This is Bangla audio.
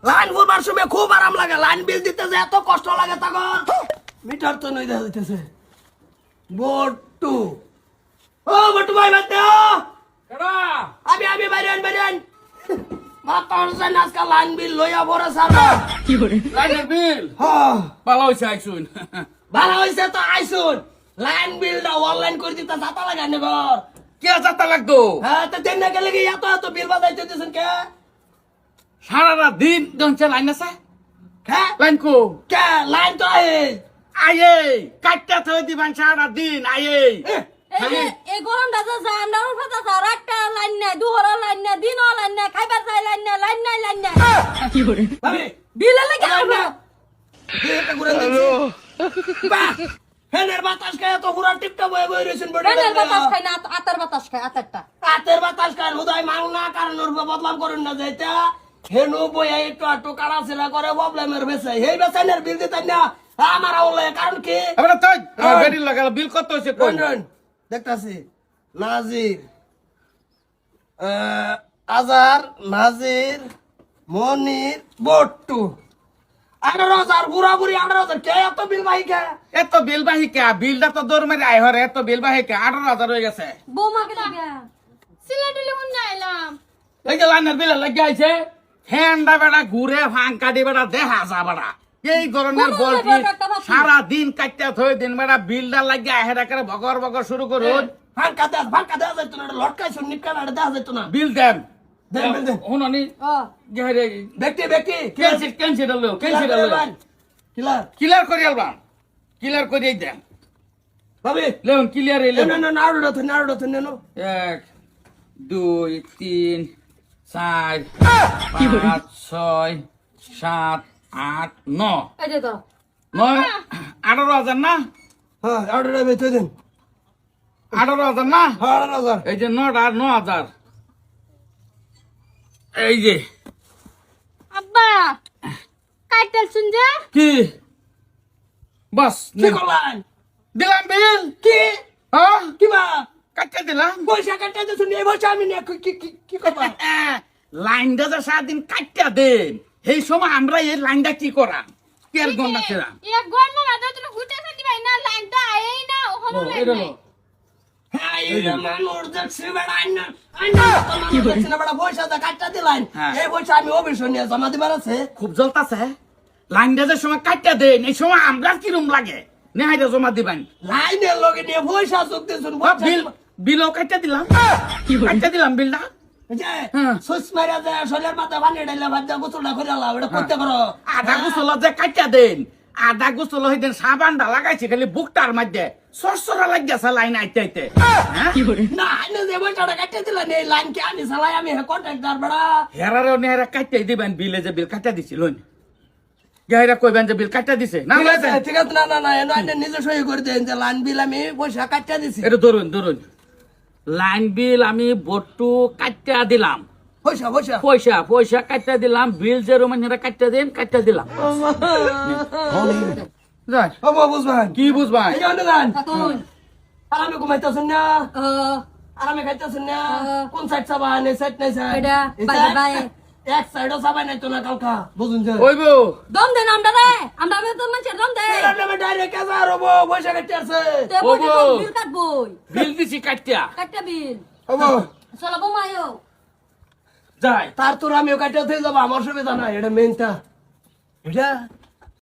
লাইন ফুলবার সময় খুব আরাম লাগে, লাইন বিল দিতে যে এত কষ্ট লাগে তখন মিটার তো নই দেখা যাইতেছে। বট্টু, ও বট্টু ভাই বাদ দাও। আমি বাইরেন মাথা হচ্ছে না, আজকাল লাইন বিল লইয়া বড় সারা। কি করে লাইনের বিল হ্যাঁ ভালো হয়েছে আইসুন। ভালো হয়েছে তো আইসুন, লাইন বিলটা অনলাইন করে দিতে যাতা লাগে নেগর। কে যাতা লাগতো? হ্যাঁ তো দেন না গেলে কি এত বিল বাজাই দিতেছেন কে? সারা দিন দনছে লাইন আছে হ্যাঁ লাইন কো কে লাইন তো আয়ে কাটটা থই দিবান সারা দিন আয়ে এই গরম দাদা যা আমরা ফাটা স্যার একটা লাইন নাই দুহরা লাইন নাই দিন লাইন নাই খাইবার যাই লাইন নাই কি করে ভাবি বিলে লাগে আমরা এটা ঘুরে দিচ্ছি বাহ ফেনের বাতাস খায় তো পুরো টিপটা বয়ে বয়ে রয়েছেন বড় ফ্যানের বাতাস খায় না আতার বাতাস খায় আতারটা রাতের বাতাস খায় হুদাই মাল না কারণ ওর বদলাম করেন না যাইতা হেনু বইয়া একটু কাড়া ছেলা করে প্রবলেমের বেছে এই বেছেনের বিল দিতেন না আমার আওলে কারণ কি আমরা তো বেরি লাগাল বিল কত হইছে কোন রন দেখতাছি নাজির আজার নাজির মনির বট্টু 18,000 বুড়ি 18,000 কে এত বিল ভাই কে এত বিল বাহি কে বিলটা তো দৌড় মারি আই হরে এত বিল বাহি কে 18,000 হয়ে গেছে। বৌমাকে লাগা সিলেটে মন যাইলাম এই যে লাইনের বিল লাগি আইছে ফ্যানটা বেড়া ঘুরে ফাঙ্কা দি বেড়া দেখা যা বেড়া এই গরমের বলটি সারা দিন কাটতে থই দিন বেড়া বিলটা লাগি আহেরা করে বগর শুরু করুন ফাঁকা দেওয়া যাইতো না লটকাই শুনি কানা দেওয়া যাইতো না বিল দেন দেন বিল দেন হুননি গেরে ব্যক্তি ক্যান্সেল হলো ক্লিয়ার করে আলবাম ক্লিয়ার করে দেন ভাবি লেন ক্লিয়ার এলো না নাড়ুটা তো নেনো 1 2 3 4 5 6 7 8 9 এই যে তো 9 18,000 না হ্যাঁ নাড়ুটা বেচে দেন 18,000 না 18,000 এই যে 9 আর 9,000 এই যে আব্বা কাইটাল শুনজা কি বাস কি করলেন দিলাম বিল কি হ্যাঁ কি বা কাটতে দিলাম পয়সা কাটতে শুনি এই বসে আমি কি করবা লাইনটা যে সারাদিন কাটতে দেন এই সময় আমরা এই লাইনটা কি করা কি আর গন্ডা ছিলাম এক গন্ডা রাজা তুমি গুটে থাকি ভাই না লাইনটা এই না ওখানে লাইন নাই হ্যাঁ এই মানুষ দেখছি বেড়া আইনা কি বলছিস না বেড়া পয়সা দা কাটতে দিলেন এই পয়সা আমি অবশ্যই নিয়ে জমা দিবার আছে খুব জ্বলতাছে লাইনটা যে সময় কাটতে দেন এই সময় আমরা কিরম লাগে নেহাইটা জমা দিবেন লাইনের লগে নিয়ে পয়সা চুক্তি শুন বিল বিলও কাটতে দিলাম কাটতে দিলাম বিলটা সুস মারা যায় শরীরের মাথা পানি ঢাইলা ভাত যা গোসলটা করে লাও এটা করতে করো আধা গোসল যে কাটতে দেন আধা গোসল হইতেন সাবানটা লাগাইছে খালি বুকটার মধ্যে সরসরা লাগিয়েছে লাইন আইতে আইতে না আইনে যে পয়সাটা কাটতে দিলেন এই লাইন কে আমি চালাই আমি কন্ট্রাক্টর বেড়া হেরারেও নেহারা কাটতে দিবেন বিলে যে বিল কাটতে দিছিল গেহারা কইবেন যে বিল কাটতে দিছে না ঠিক আছে না এনে নিজে সই করে দেন যে লাইন বিল আমি পয়সা কাটতে দিছি এটা ধরুন লাইন বিল আমি বট্টু কাটতে দিলাম পয়সা কাটতে দিলাম বিল যে রোমানেরা কাটতে দেন কাটতে দিলাম যাই বুঝবেন কি বুঝবাই আরামে ঘুমাইতেছেন না আরামে খাইতেছেন না কোন সাইড চাবান এই সাইড নাই সাইড এক সাইডও চাবাই নাই তো না কালকা বুঝুন যে ওইবো দম দেন আমরা তো মাঝে দম দে আমি ডাইরেক্ট কাজা রবো পয়সা কাটতে আছে তে বলি তো বিল কাটবই বিল দিছি কাটতে কাটটা বিল হবো চলো বোমায়ো যাই তার তোর আমিও কাটতে যাবো আমার সুবিধা নাই এটা মেনটা এটা